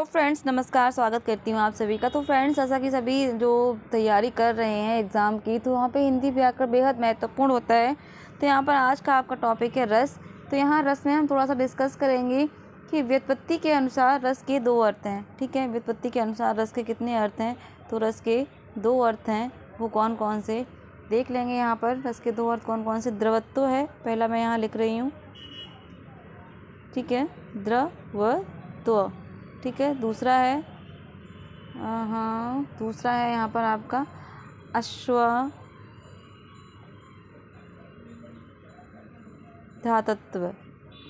Friends, नमस्कार। स्वागत करती हूँ आप सभी का। तो फ्रेंड्स, जैसा कि सभी जो तैयारी कर रहे हैं एग्ज़ाम की, तो वहाँ पे हिंदी व्याकरण बेहद महत्वपूर्ण होता है। तो यहाँ पर आज का आपका टॉपिक है रस। तो यहाँ रस में हम थोड़ा सा डिस्कस करेंगे कि व्युत्पत्ति के अनुसार रस के दो अर्थ हैं। ठीक है, व्युत्पत्ति के अनुसार रस के कितने अर्थ हैं? तो रस के दो अर्थ हैं, वो कौन कौन से देख लेंगे। यहाँ पर रस के दो अर्थ कौन कौन से? द्रवत्व है, पहला मैं यहाँ लिख रही हूँ। ठीक है, द्रवत्व। ठीक है, दूसरा है यहाँ पर आपका अश्वधातत्व।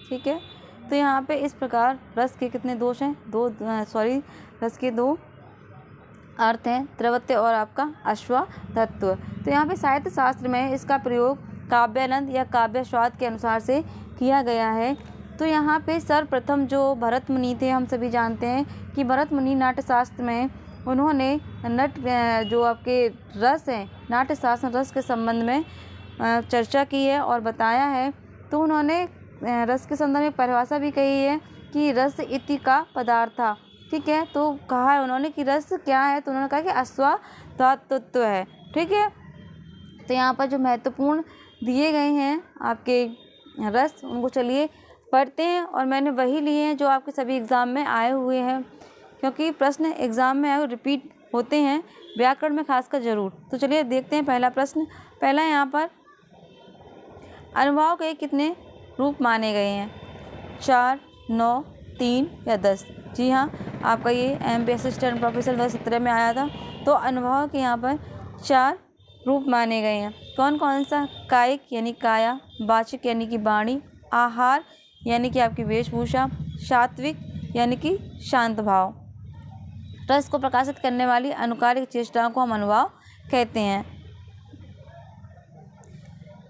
ठीक है, तो यहाँ पे इस प्रकार रस के कितने दोष हैं? रस के दो अर्थ हैं, द्रवत्व और आपका अश्वधातत्व। तो यहाँ पे साहित्य शास्त्र में इसका प्रयोग काव्यानंद या काव्यास्वाद के अनुसार से किया गया है। तो यहाँ पे सर्वप्रथम जो भरत मुनि थे, हम सभी जानते हैं कि भरत मुनि नाट्यशास्त्र में उन्होंने जो आपके रस हैं, नाट्यशास्त्र रस के संबंध में चर्चा की है और बताया है। तो उन्होंने रस के संदर्भ में परिभाषा भी कही है कि रस इति का पदार्थ था। ठीक है, तो कहा है उन्होंने कि रस क्या है? तो उन्होंने कहा कि अश्वधातुत्व है। ठीक है, तो यहाँ पर जो महत्वपूर्ण दिए गए हैं आपके रस, उनको चलिए पढ़ते हैं। और मैंने वही लिए हैं जो आपके सभी एग्ज़ाम में आए हुए हैं, क्योंकि प्रश्न एग्ज़ाम में आए रिपीट होते हैं, व्याकरण में खासकर ज़रूर। तो चलिए देखते हैं पहला प्रश्न। पहला यहाँ पर अनुभाव के कितने रूप माने गए हैं? 4, 9, 3 या 10? जी हाँ, आपका ये MP असिस्टेंट प्रोफेसर 2017 में आया था। तो अनुभाव के यहाँ पर 4 रूप माने गए हैं। कौन कौन सा? कायिक यानी काया, वाचिक यानी कि वाणी, आहार यानी कि आपकी वेशभूषा, सात्विक यानी कि शांत भाव। रस को प्रकाशित करने वाली अनुकार्यक चेष्टाओं को हम अनुभाव कहते हैं।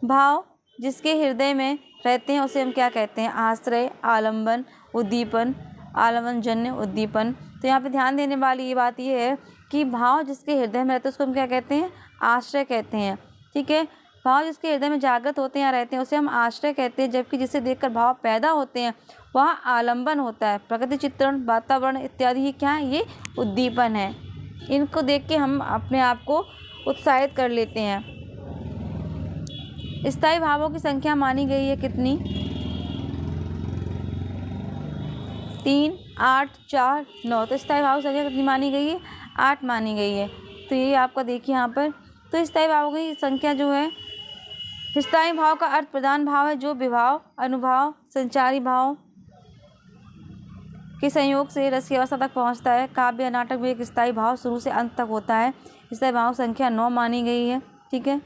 भाव जिसके हृदय में रहते हैं उसे हम क्या कहते हैं? आश्रय, आलंबन, उद्दीपन, आलंबनजन्य उद्दीपन। तो यहाँ पे ध्यान देने वाली ये बात ये है कि भाव जिसके हृदय में रहते हैं उसको हम क्या कहते हैं? आश्रय कहते हैं। ठीक है, भाव जिसके हृदय में जागृत होते हैं या रहते हैं उसे हम आश्रय कहते हैं, जबकि जिसे देखकर भाव पैदा होते हैं वह आलंबन होता है। प्रकृति चित्रण, वातावरण इत्यादि ये क्या है? ये उद्दीपन है। इनको देख के हम अपने आप को उत्साहित कर लेते हैं। स्थायी भावों की संख्या मानी गई है कितनी? 3, 8, 4, 9। तो स्थायी भावों की संख्या कितनी मानी गई है? 8 मानी गई है। तो ये आपका देखिए यहाँ पर। तो स्थायी भावों की संख्या जो है, स्थायी भाव का अर्थ प्रधान भाव है जो विभाव, अनुभाव, संचारी भाव के संयोग से रस की अवस्था तक पहुँचता है। काव्य या नाटक भी एक स्थायी भाव शुरू से अंत तक होता है। स्थायी भाव की संख्या 9 मानी गई है। ठीक है,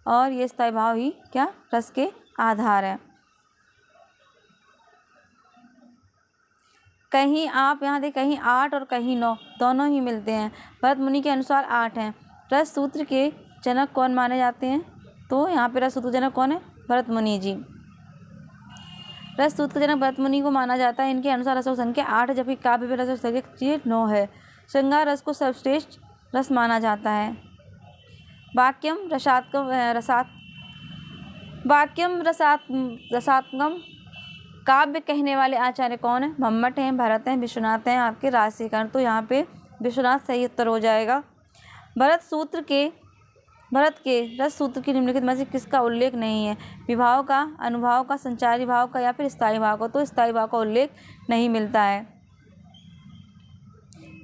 और ये स्थायी भाव ही क्या? रस के आधार है। कहीं आप यहाँ देखें, कहीं 8 और कहीं 9 दोनों ही मिलते हैं। भरत मुनि के अनुसार 8 हैं। रस सूत्र के जनक कौन माने जाते हैं? तो यहाँ पे रस सूत्र जनक कौन है? भरत मुनि जी। रस सूत्र जनक भरत मुनि को माना जाता है। इनके अनुसार रसों की संख्या 8 है, जबकि काव्य में रसों की संख्या 9 है। श्रृंगार रस को सर्वश्रेष्ठ रस माना जाता है। वाक्यम रसात्मकम काव्य कहने वाले आचार्य कौन है? मम्मट हैं, भरत हैं, विश्वनाथ हैं, आपके राशिकर। तो यहाँ पे विश्वनाथ सही उत्तर हो जाएगा। भरत के रस सूत्र की निम्नलिखित में से किसका उल्लेख नहीं है? विभाव का, अनुभाव का, संचारी भाव का या फिर स्थायी भाव का? तो स्थायी भाव का उल्लेख नहीं मिलता है।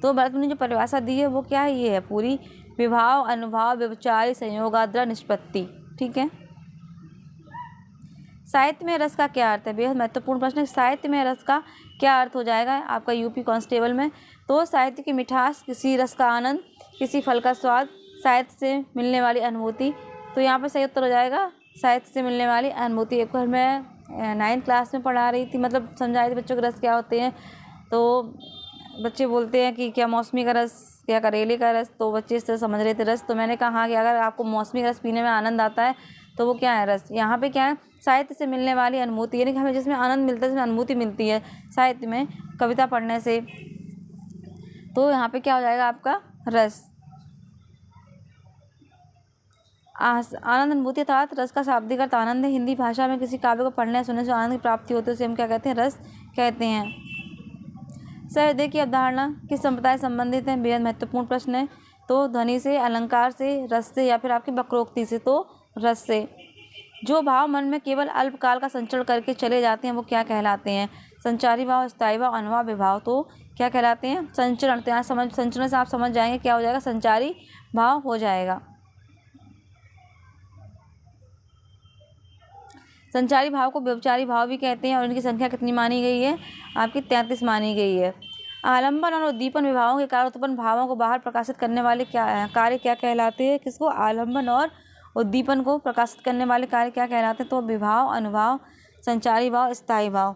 तो भरत मुनि जो परिभाषा दी है वो क्या है? ये है पूरी। विभाव, अनुभाव, व्यभिचारी, संयोगाद्रा, निष्पत्ति। ठीक है, साहित्य में रस का क्या अर्थ है? बेहद महत्वपूर्ण प्रश्न है। साहित्य में रस का क्या अर्थ हो जाएगा आपका यूपी कांस्टेबल में? तो साहित्य की मिठास, किसी रस का आनंद, किसी फल का स्वाद, साहित्य से मिलने वाली अनुभूति। तो यहाँ पर सही उत्तर हो जाएगा साहित्य से मिलने वाली अनुभूति। एक बार मैं 9th क्लास में पढ़ा रही थी, मतलब समझा रही थी बच्चों के रस क्या होते हैं। तो बच्चे बोलते हैं कि क्या मौसमी का रस, क्या करेले का रस। तो बच्चे इस तरह समझ रहे थे रस। तो मैंने कहा कि अगर आपको मौसमी का रस पीने में आनंद आता है तो वो क्या है? रस। यहाँ पे क्या है? साहित्य से मिलने वाली अनुभूति, यानी कि हमें जिसमें आनंद मिलता है, जिसमें अनुभूति मिलती है साहित्य में, कविता पढ़ने से। तो यहाँ पे क्या हो जाएगा आपका? रस। आनंद अनुभूति अर्थात रस का शाब्दिक अर्थ आनंद है। हिंदी भाषा में किसी काव्य को पढ़ने या सुनने से आनंद की प्राप्ति होती है, उसे हम क्या कहते हैं? रस कहते हैं। सहृदय की अवधारणा किस संप्रदाय से संबंधित है? बेहद महत्वपूर्ण प्रश्न है। तो ध्वनि से, अलंकार से, रस से या फिर आपकी वक्रोक्ति से? तो रस से। जो भाव मन में केवल अल्पकाल का संचरण करके चले जाते हैं वो क्या कहलाते हैं? संचारी भाव, स्थायी भाव, अनुभाव, विभाव। तो क्या कहलाते हैं? संचरण। तो यहाँ संचरण से आप समझ जाएंगे क्या हो जाएगा? संचारी भाव हो जाएगा। संचारी भाव को व्यभिचारी भाव भी कहते हैं और इनकी संख्या कितनी मानी गई है? आपकी 33 मानी गई है। आलंबन और उद्दीपन विभावों के कारण उत्पन्न भावों को बाहर प्रकाशित करने वाले कार्य क्या कहलाते हैं? किसको? आलंबन और उद्दीपन को प्रकाशित करने वाले कार्य क्या कहलाते हैं? तो विभाव, अनुभाव, संचारी भाव, स्थायी भाव।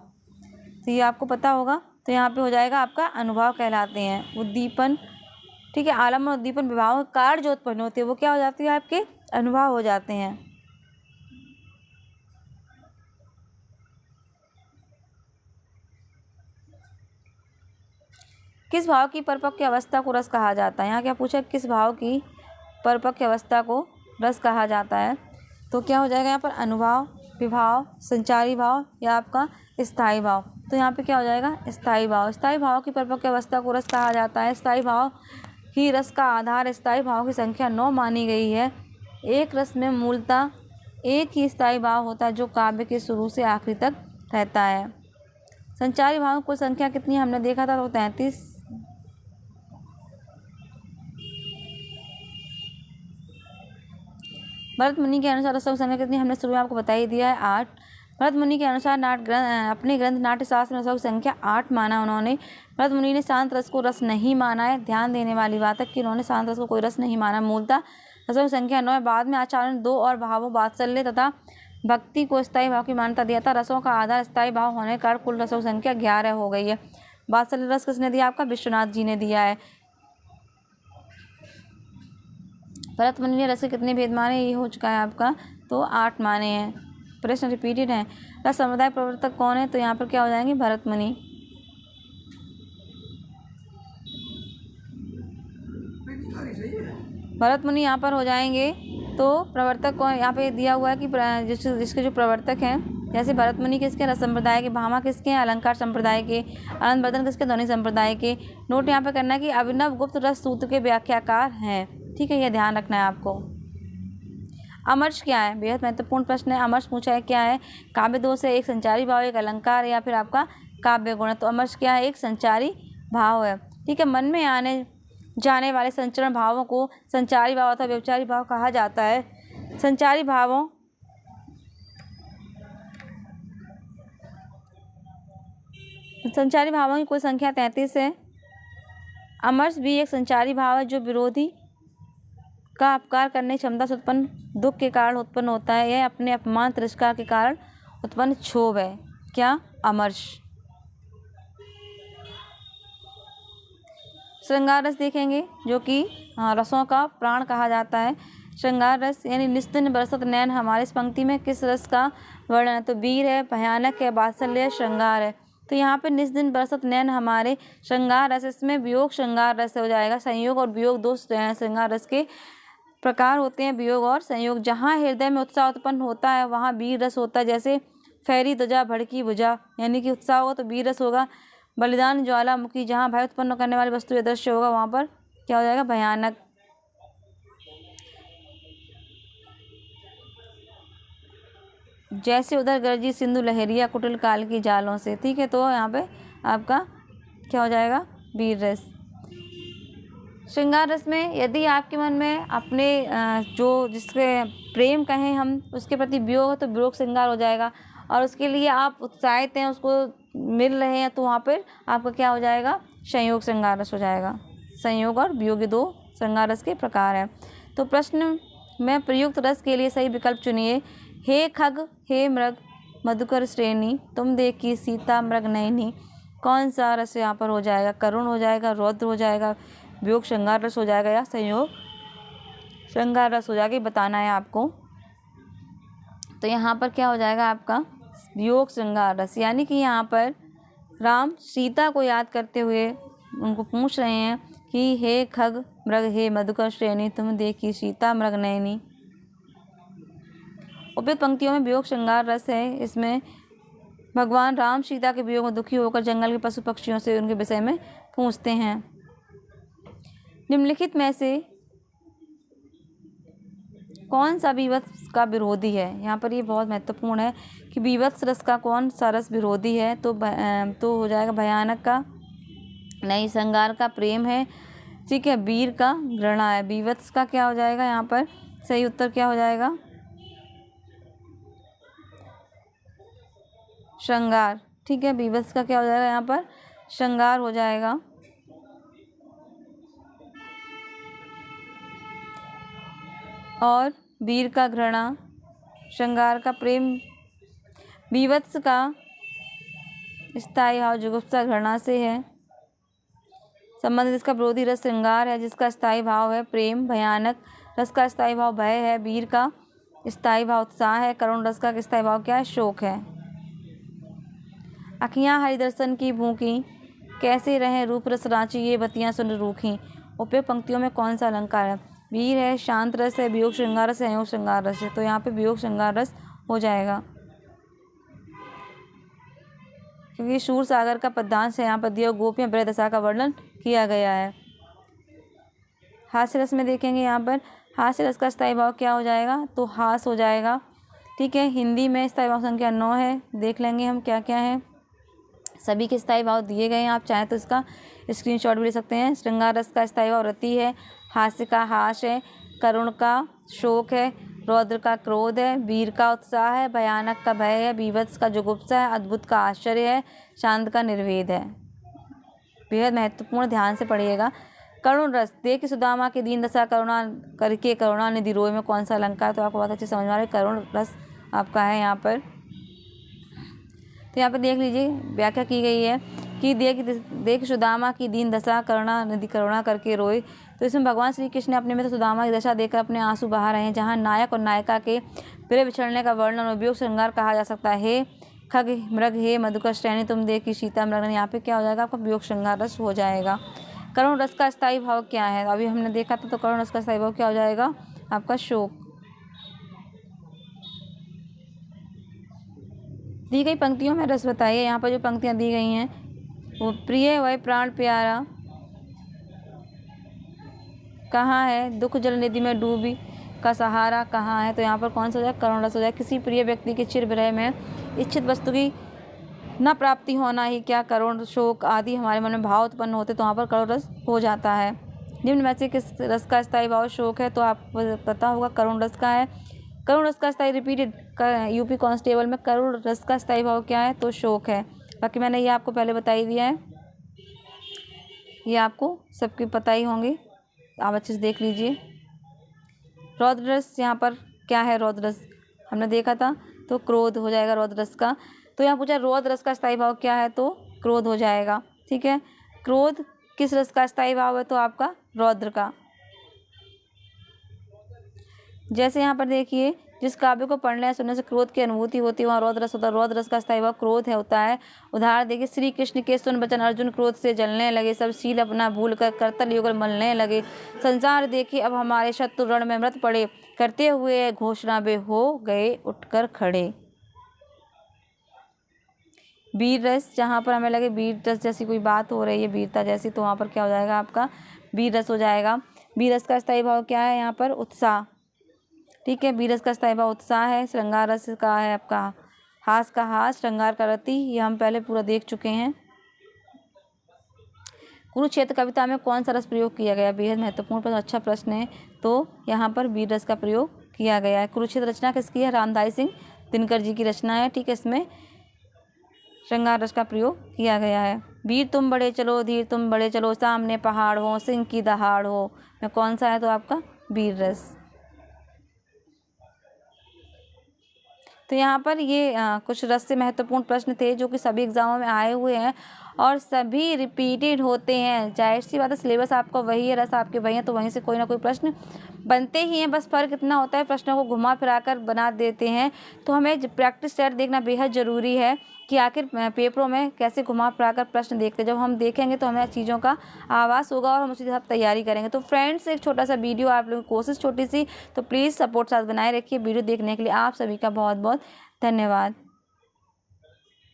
तो ये आपको पता होगा। तो यहाँ पे हो जाएगा आपका अनुभाव कहलाते हैं। उद्दीपन, ठीक है, आलंबन उद्दीपन विभावों के कारण जो उत्पन्न होते हैं वो क्या हो जाती है? आपके अनुभाव हो जाते हैं। किस भाव की परिपक्व अवस्था को रस कहा जाता है? यहाँ क्या पूछा? किस भाव की परिपक्व अवस्था को रस कहा जाता है? तो क्या हो जाएगा यहाँ पर? अनुभाव, विभाव, संचारी भाव या आपका स्थायी भाव। तो यहाँ पे क्या हो जाएगा? स्थायी भाव। स्थायी भाव की परिपक्व अवस्था को रस कहा जाता है। स्थायी भाव ही रस का आधार। स्थायी भाव की संख्या 9 मानी गई है। एक रस में मूलतः एक ही स्थायी भाव होता है जो काव्य के शुरू से आखिरी तक रहता है। संचारी भाव की कुल संख्या कितनी हमने देखा था? तो 33। भरत मुनि के अनुसार रसों की संख्या कितनी? हमने शुरू में आपको बता ही दिया है, 8। भरत मुनि के अनुसार अपने ग्रंथ नाट्यशास्त्र में रसों की संख्या 8 माना उन्होंने। भरत मुनि ने शांत रस को रस नहीं माना है। ध्यान देने वाली बात है कि उन्होंने शांत रस को कोई रस नहीं माना। मूलतः रसों की संख्या 9 है। बाद में आचार्यों ने 2 और भावों, वात्सल्य तथा भक्ति को स्थायी भाव की मान्यता दिया था। रसों का आधार स्थायी भाव होने के कारण कुल रसों की संख्या 11 हो गई है। वात्सल्य रस किसने दिया? आपका विश्वनाथ जी ने दिया है। भरत मुनि ने रस के कितने भेद माने? ये हो चुका है आपका। तो 8 माने हैं। प्रश्न रिपीटेड है। रस संप्रदाय प्रवर्तक कौन है? तो यहाँ पर क्या हो जाएंगे? भरत मुनि। भरत मुनि यहाँ पर हो जाएंगे। तो प्रवर्तक कौन यहाँ पे दिया हुआ है कि जिसके जो प्रवर्तक हैं, जैसे भरत मुनि किसके? रस संप्रदाय के। भामा किसके हैं? अलंकार संप्रदाय के। आनंदवर्धन किसके? ध्वनि संप्रदाय के। नोट यहाँ पे करना है कि अभिनव गुप्त रस सूत्र के व्याख्याकार हैं। ठीक है, यह ध्यान रखना है आपको। अमर्ष क्या है? बेहद महत्वपूर्ण प्रश्न है। अमर्ष पूछा है क्या है? काव्य दोष है, एक संचारी भाव, एक अलंकार है या फिर आपका काव्य गुण है। तो अमर्ष क्या है? एक संचारी भाव है। ठीक है, मन में आने जाने वाले संचरण भावों को संचारी भाव अथवा व्यभिचारी भाव कहा जाता है। संचारी भावों की कुल संख्या 33 है। अमर्ष भी एक संचारी भाव है जो विरोधी का अपकार करने की क्षमता से उत्पन्न दुख के कारण उत्पन्न होता है। यह अपने अपमान, तिरस्कार के कारण उत्पन्न क्षोभ है। क्या? अमर्ष। श्रृंगार रस देखेंगे जो कि रसों का प्राण कहा जाता है। श्रृंगार रस यानी निस्दिन बरसत नैन हमारे। इस पंक्ति में किस रस का वर्णन है? तो वीर है, भयानक है, वात्सल्य है, श्रृंगार है। तो यहाँ पे निस्दिन बरसत नैन हमारे श्रृंगार रस, इसमें वियोग श्रृंगार रस हो जाएगा। संयोग और वियोग 2 श्रृंगार रस के प्रकार होते हैं, वियोग और संयोग। जहाँ हृदय में उत्साह उत्पन्न होता है वहाँ वीर रस होता है। जैसे फैरी ध्वजा भड़की भुजा, यानी कि उत्साह होगा तो वीर रस होगा। बलिदान ज्वालामुखी, जहाँ भय उत्पन्न करने वाली वस्तु या दृश्य होगा वहाँ पर क्या हो जाएगा? भयानक। जैसे उधर गरजी सिंधु लहरिया कुटिल काल की जालों से। ठीक है, तो यहाँ पे आपका क्या हो जाएगा? वीर रस। श्रृंगार रस में यदि आपके मन में अपने जो जिसके प्रेम कहें हम उसके प्रति वियोग है तो वियोग श्रृंगार हो जाएगा। और उसके लिए आप उत्साहित हैं, उसको मिल रहे हैं, तो वहाँ पर आपका क्या हो जाएगा? संयोग श्रृंगार रस हो जाएगा। संयोग और वियोग 2 श्रृंगार रस के प्रकार हैं। तो प्रश्न में प्रयुक्त रस के लिए सही विकल्प चुनिए। हे खग, हे मृग, मधुकर श्रेणी, तुम देखी सीता मृग नयनी। कौन सा रस यहाँ पर हो जाएगा? करुण हो जाएगा, रौद्र हो जाएगा, वियोग श्रृंगार रस हो जाएगा या संयोग श्रृंगार रस हो जाएगा? ये बताना है आपको। तो यहाँ पर क्या हो जाएगा आपका? वियोग श्रृंगार रस। यानी कि यहाँ पर राम सीता को याद करते हुए उनको पूछ रहे हैं कि हे खग मृग, हे मधुकर श्रेणी, तुम देखी सीता मृग नयनी। उपयुक्त पंक्तियों में वियोग श्रृंगार रस है। इसमें भगवान राम सीता के वियोग में दुखी होकर जंगल के पशु पक्षियों से उनके विषय में पूछते हैं। निम्नलिखित में से कौन सा बीभत्स का विरोधी है? यहाँ पर ये बहुत महत्वपूर्ण है कि बीभत्स रस का कौन सा रस विरोधी है? तो हो जाएगा भयानक का, नहीं, श्रृंगार का प्रेम है, ठीक है, वीर का घृणा है। बीभत्स का क्या हो जाएगा यहाँ पर? सही उत्तर क्या हो जाएगा? श्रृंगार, ठीक है। बीभत्स का क्या हो जाएगा यहाँ पर? श्रृंगार हो जाएगा। और वीर का घृणा, श्रृंगार का प्रेम, बीभत्स का स्थायी भाव जुगुप्सा घृणा से है संबंधित। इसका विरोधी रस श्रृंगार है जिसका स्थायी भाव है प्रेम। भयानक रस का स्थायी भाव भय है। वीर का स्थायी भाव उत्साह है। करुण रस का स्थायी भाव क्या है? शोक है। अखियाँ हरिदर्शन की भूखी, कैसे रहें रूप रस रांची, ये बतियाँ सुन रूखी। उपयुक्त पंक्तियों में कौन सा अलंकार है? वीर है, शांत रस है, वियोग श्रृंगार रस है, संयोग श्रृंगार रस है। तो यहाँ पे वियोग श्रृंगार रस हो जाएगा, क्योंकि शूर सागर का पद्यांश है। यहाँ पर दियो गोपियाँ ब्रह दशा का वर्णन किया गया है। हास्य रस में देखेंगे, यहाँ पर हास्य रस का स्थायी भाव क्या हो जाएगा? तो हास हो जाएगा, ठीक है। हिंदी में स्थायी भाव संख्या 9 है। देख लेंगे हम क्या क्या है। सभी के स्थायी भाव दिए गए हैं, आप चाहें तो इसका स्क्रीनशॉट भी ले सकते हैं। श्रृंगार रस का स्थायी भाव रति है, हास्य का हास है, करुण का शोक है, रौद्र का क्रोध है, वीर का उत्साह है, भयानक का भय है, बीभत्स का जुगुप्सा है, अद्भुत का आश्चर्य है, शांत का निर्वेद है। बेहद महत्वपूर्ण, ध्यान से पढ़िएगा। करुण रस, देख सुदामा की दीन दशा करुणा करके करुणा निधि रोए में कौन सा अलंकार? तो आपको बहुत अच्छे समझ में आ रहा है, करुण रस आपका है यहाँ पर। तो यहाँ पर देख लीजिए व्याख्या की गई है कि देख सुदामा की दीन दशा करुणा निधि करुणा करके रोए। तो इसमें भगवान श्री कृष्ण अपने में तो सुदामा की दशा देखकर अपने आंसू बहा रहे हैं, जहाँ नायक और नायिका के प्रिय बिछड़ने का वर्णन वियोग श्रृंगार कहा जा सकता है। हे खग मृग, हे मधुकर श्रेणी, तुम देखी सीता मृग, यहाँ पे क्या हो जाएगा? आपका वियोग श्रृंगार रस हो जाएगा। करुण रस का स्थायी भाव क्या है? अभी हमने देखा था, तो करुण रस का स्थायी भाव क्या हो जाएगा? आपका शोक। दी गई पंक्तियों में रस बताइए। यहाँ पर जो पंक्तियाँ दी गई हैं वो प्रिय वह प्राण प्यारा कहाँ है, दुख जल निधि में डूबी का सहारा कहाँ है? तो यहाँ पर कौन सा हो जाए? करुण रस हो जाए। किसी प्रिय व्यक्ति के चिर विरह में इच्छित वस्तु की न प्राप्ति होना ही क्या करुण शोक आदि हमारे मन में भाव उत्पन्न होते, तो वहाँ पर करुण रस हो जाता है। निम्न में से किस रस का स्थायी भाव शोक है? तो आपको पता होगा करुण रस का है। करुण रस का स्थायी रिपीटेड यूपी कांस्टेबल में करुण रस का स्थायी भाव क्या है? तो शोक है। बाकी मैंने ये आपको पहले बता ही दिया है, ये आपको सबके पता ही होंगे, आप अच्छे से देख लीजिए। रौद्र रस यहाँ पर क्या है? रौद्र रस हमने देखा था, तो क्रोध हो जाएगा रौद्र रस का। तो यहाँ पूछा रौद्र रस का स्थायी भाव क्या है? तो क्रोध हो जाएगा, ठीक है। क्रोध किस रस का स्थायी भाव है? तो आपका रौद्र का। जैसे यहाँ पर देखिए, जिस काव्य को पढ़ने या सुनने से क्रोध की अनुभूति होती है वहाँ रौद्र रस होता है। रौद्र रस का स्थायी भाव क्रोध है होता है। उदाहरण देखिए, श्री कृष्ण के सुन वचन अर्जुन क्रोध से जलने लगे, सब शील अपना भूल कर करतल युगल मलने लगे। संसार देखिए अब हमारे शत्रु रण में मृत पड़े, करते हुए घोषणा बे हो गए उठकर खड़े। वीर रस, जहाँ पर हमें लगे वीर रस जैसी कोई बात हो रही है, वीरता जैसी, तो वहाँ पर क्या हो जाएगा? आपका वीर रस हो जाएगा। वीर रस का स्थायी भाव क्या है? यहाँ पर उत्साह, ठीक है। वीर रस का स्थायी भाव उत्साह है। श्रृंगार रस का है आपका हास का हास, श्रृंगार का रति, ये हम पहले पूरा देख चुके हैं। कुरुक्षेत्र कविता में कौन सा रस प्रयोग किया गया? बेहद महत्वपूर्ण प्रश्न, अच्छा प्रश्न है। तो यहाँ पर वीर रस का प्रयोग किया गया है। कुरुक्षेत्र रचना किसकी है? रामधारी सिंह दिनकर जी की रचना है, ठीक है। इसमें श्रृंगार रस का प्रयोग किया गया है। वीर तुम बड़े चलो, धीर तुम बड़े चलो, सामने पहाड़ हो, सिंह की दहाड़ हो, में कौन सा है? तो आपका वीर रस। तो यहाँ पर ये कुछ रस से महत्वपूर्ण प्रश्न थे जो कि सभी एग्जामों में आए हुए हैं और सभी रिपीटेड होते हैं। जाहिर सी बात है, सिलेबस आपका वही है, रस आपके वही हैं, तो वहीं से कोई ना कोई प्रश्न बनते ही हैं। बस फ़र्क इतना होता है, प्रश्नों को घुमा फिरा कर बना देते हैं। तो हमें प्रैक्टिस सेट देखना बेहद ज़रूरी है कि आखिर पेपरों में कैसे घुमा फिरा कर प्रश्न देखते हैं। जब हम देखेंगे तो हमें चीज़ों का आभास होगा और हम उसी तरह तैयारी करेंगे। तो फ्रेंड्स, एक छोटा सा वीडियो आप लोगों की कोशिश छोटी सी, तो प्लीज़ सपोर्ट साथ बनाए रखिए। वीडियो देखने के लिए आप सभी का बहुत बहुत धन्यवाद।